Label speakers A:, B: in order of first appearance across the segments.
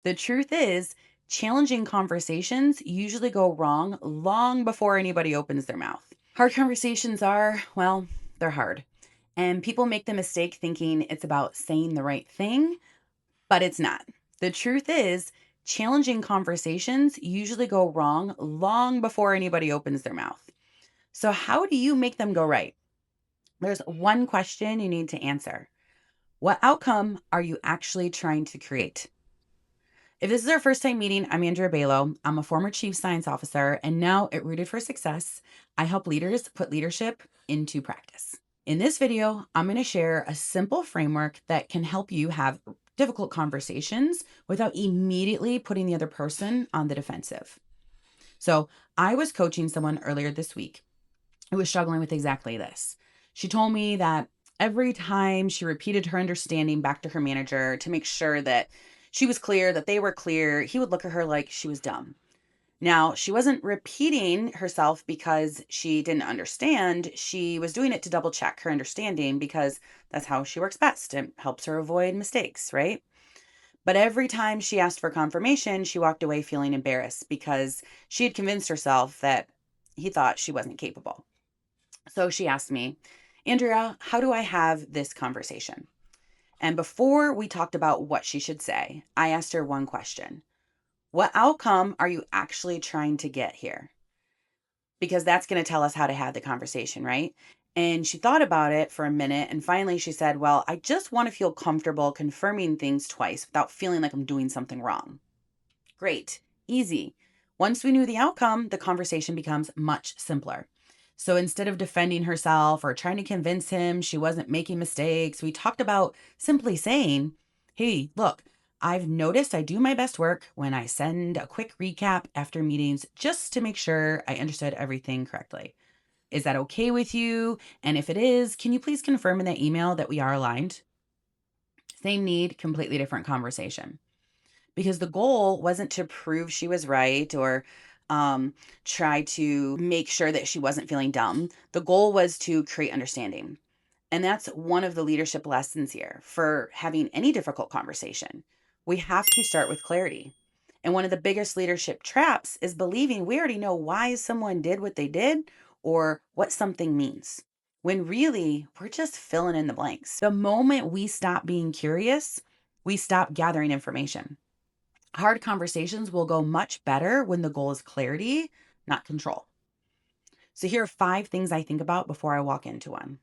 A: The truth is, challenging conversations usually go wrong long before anybody opens their mouth. Hard conversations are, well, they're hard. And people make the mistake thinking it's about saying the right thing, but it's not. The truth is, challenging conversations usually go wrong long before anybody opens their mouth. So, how do you make them go right? There's one question you need to answer. What outcome are you actually trying to create? If this is our first time meeting, I'm Andrea Balo. I'm a former chief science officer, and now at Rooted for Success, I help leaders put leadership into practice. In this video, I'm going to share a simple framework that can help you have difficult conversations without immediately putting the other person on the defensive. So, I was coaching someone earlier this week who was struggling with exactly this. She told me that every time she repeated her understanding back to her manager to make sure that she was clear, that they were clear, he would look at her like she was dumb. Now, she wasn't repeating herself because she didn't understand. She was doing it to double check her understanding because that's how she works best. It helps her avoid mistakes, right? But every time she asked for confirmation, she walked away feeling embarrassed because she had convinced herself that he thought she wasn't capable. So she asked me, Andrea, how do I have this conversation? And before we talked about what she should say, I asked her one question. What outcome are you actually trying to get here? Because that's going to tell us how to have the conversation, right? And she thought about it for a minute. And finally, she said, well, I just want to feel comfortable confirming things twice without feeling like I'm doing something wrong. Great. Easy. Once we knew the outcome, the conversation becomes much simpler. So instead of defending herself or trying to convince him she wasn't making mistakes, we talked about simply saying, hey, look, I've noticed I do my best work when I send a quick recap after meetings just to make sure I understood everything correctly. Is that okay with you? And if it is, can you please confirm in that email that we are aligned? Same need, completely different conversation, because the goal wasn't to prove she was right or try to make sure that she wasn't feeling dumb. The goal was to create understanding. And that's one of the leadership lessons here for having any difficult conversation. We have to start with clarity. And one of the biggest leadership traps is believing we already know why someone did what they did or what something means, when really we're just filling in the blanks. The moment we stop being curious, we stop gathering information. Hard conversations will go much better when the goal is clarity, not control. So, here are 5 things I think about before I walk into one.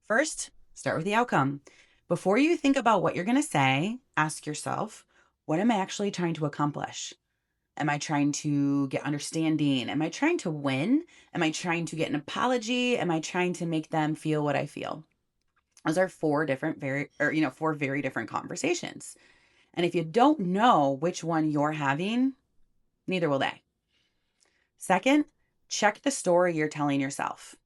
A: First, start with the outcome. Before you think about what you're going to say, ask yourself, what am I actually trying to accomplish? Am I trying to get understanding? Am I trying to win? Am I trying to get an apology? Am I trying to make them feel what I feel? Those are 4 very different conversations. And if you don't know which one you're having, neither will they. Second, check the story you're telling yourself.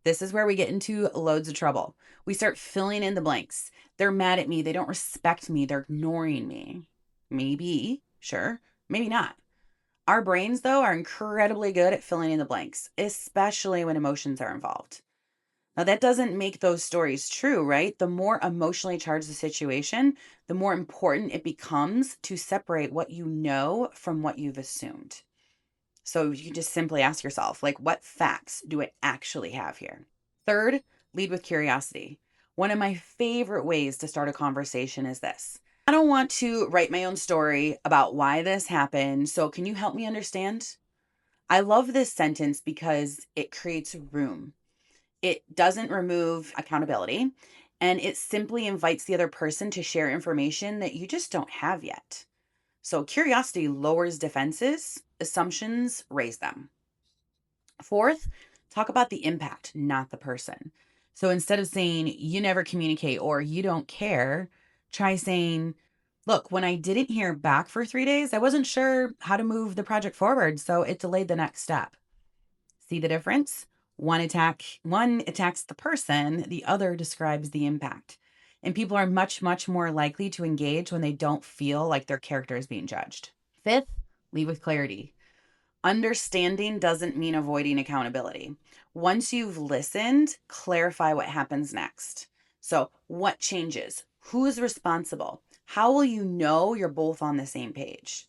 A: This is where we get into loads of trouble. We start filling in the blanks. They're mad at me. They don't respect me. They're ignoring me. Maybe, sure, maybe not. Our brains, though, are incredibly good at filling in the blanks, especially when emotions are involved. Now, that doesn't make those stories true, right? The more emotionally charged the situation, the more important it becomes to separate what you know from what you've assumed. So you can just simply ask yourself, like, what facts do I actually have here? Third, lead with curiosity. One of my favorite ways to start a conversation is this. I don't want to write my own story about why this happened, so can you help me understand? I love this sentence because it creates room. It doesn't remove accountability, and it simply invites the other person to share information that you just don't have yet. So curiosity lowers defenses, assumptions raise them. Fourth, talk about the impact, not the person. So instead of saying you never communicate or you don't care, try saying, look, when I didn't hear back for 3 days, I wasn't sure how to move the project forward, so it delayed the next step. See the difference? One attacks the person, the other describes the impact. And people are much, much more likely to engage when they don't feel like their character is being judged. Fifth, lead with clarity. Understanding doesn't mean avoiding accountability. Once you've listened, clarify what happens next. So, what changes? Who is responsible? How will you know you're both on the same page?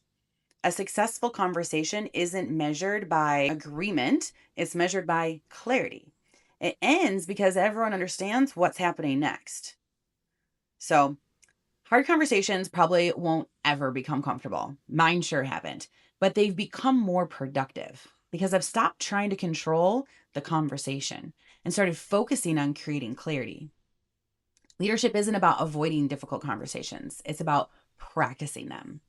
A: A successful conversation isn't measured by agreement, it's measured by clarity. It ends because everyone understands what's happening next. So, hard conversations probably won't ever become comfortable. Mine sure haven't, but they've become more productive because I've stopped trying to control the conversation and started focusing on creating clarity. Leadership isn't about avoiding difficult conversations, it's about practicing them.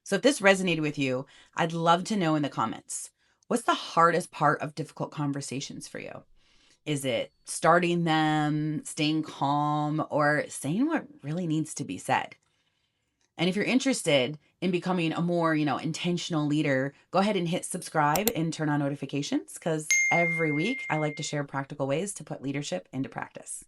A: So if this resonated with you, I'd love to know in the comments. What's the hardest part of difficult conversations for you? Is it starting them, staying calm, or saying what really needs to be said? And if you're interested in becoming a more, intentional leader, go ahead and hit subscribe and turn on notifications because every week I like to share practical ways to put leadership into practice.